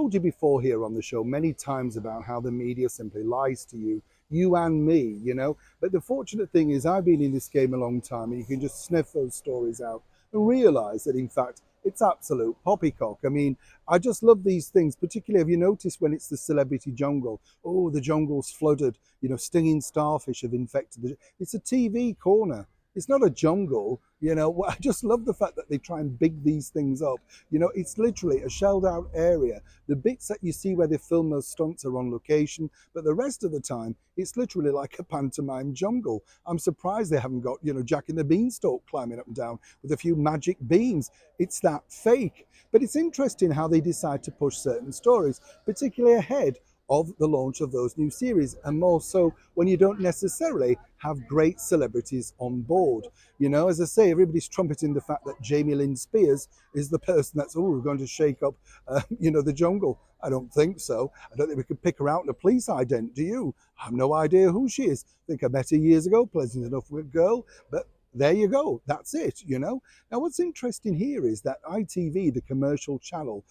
told you before here on the show many times about how the media simply lies to you and me, you know. But the fortunate thing is I've been in this game a long time and you can just sniff those stories out and realize that in fact it's absolute poppycock. I mean, I just love these things, particularly have you noticed when it's the celebrity jungle? Oh, the jungle's flooded, you know, stinging starfish have infected it's a TV corner. It's not a jungle, you know. I just love the fact that they try and big these things up. You know, it's literally a shelled out area. The bits that you see where they film those stunts are on location, but the rest of the time, it's literally like a pantomime jungle. I'm surprised they haven't got, you know, Jack and the Beanstalk climbing up and down with a few magic beams. It's that fake. But it's interesting how they decide to push certain stories, particularly ahead of the launch of those new series, and more so when you don't necessarily have great celebrities on board. You know, as I say, everybody's trumpeting the fact that Jamie Lynn Spears is the person that's going to shake up, you know, the jungle. I don't think so. I don't think we could pick her out in a police ident. Do you? I have no idea who she is. I think I met her years ago. Pleasant enough girl, but there you go. That's it, you know. Now, what's interesting here is that ITV, the commercial channel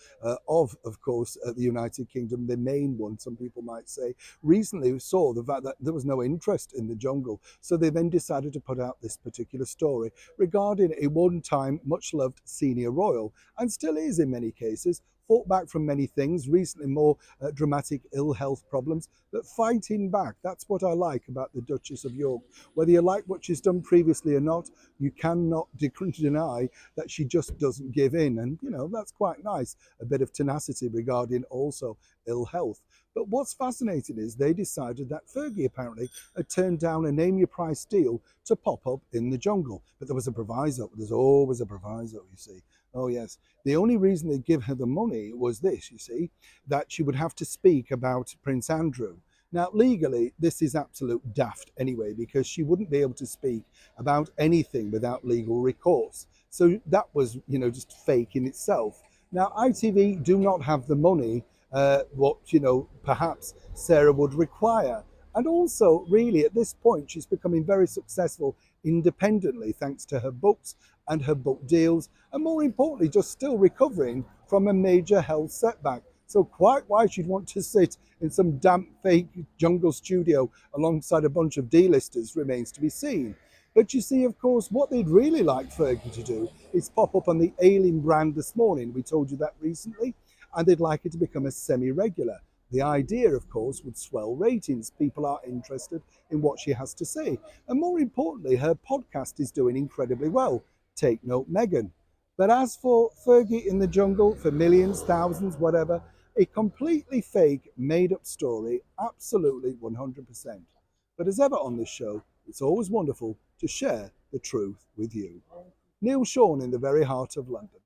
of course, the United Kingdom, the main one, some people might say, recently saw the fact that there was no interest in the jungle. So they then decided to put out this particular story regarding a one-time much-loved senior royal, and still is in many cases, fought back from many things, recently more dramatic ill health problems, but fighting back. That's what I like about the Duchess of York. Whether you like what she's done previously or not, you cannot deny that she just doesn't give in. And, you know, that's quite nice. A bit of tenacity regarding also ill health. But what's fascinating is they decided that Fergie apparently had turned down a name your price deal to pop up in the jungle. But there was a proviso. There's always a proviso, you see. Oh, yes. The only reason they give her the money was this, you see, that she would have to speak about Prince Andrew. Now, legally, this is absolute daft anyway, because she wouldn't be able to speak about anything without legal recourse. So that was, you know, just fake in itself. Now, ITV do not have the money, what, you know, perhaps Sarah would require. And also, really, at this point, she's becoming very successful independently thanks to her books and her book deals, and more importantly, just still recovering from a major health setback. So quite why she'd want to sit in some damp fake jungle studio alongside a bunch of D-listers remains to be seen. But you see, of course, what they'd really like Fergie to do is pop up on the Aileen brand this morning. We told you that recently, and they'd like it to become a semi-regular. The idea, of course, would swell ratings. People are interested in what she has to say. And more importantly, her podcast is doing incredibly well. Take note, Meghan. But as for Fergie in the jungle, for millions, thousands, whatever, a completely fake, made-up story, absolutely 100%. But as ever on this show, it's always wonderful to share the truth with you. Neil Sean in the very heart of London.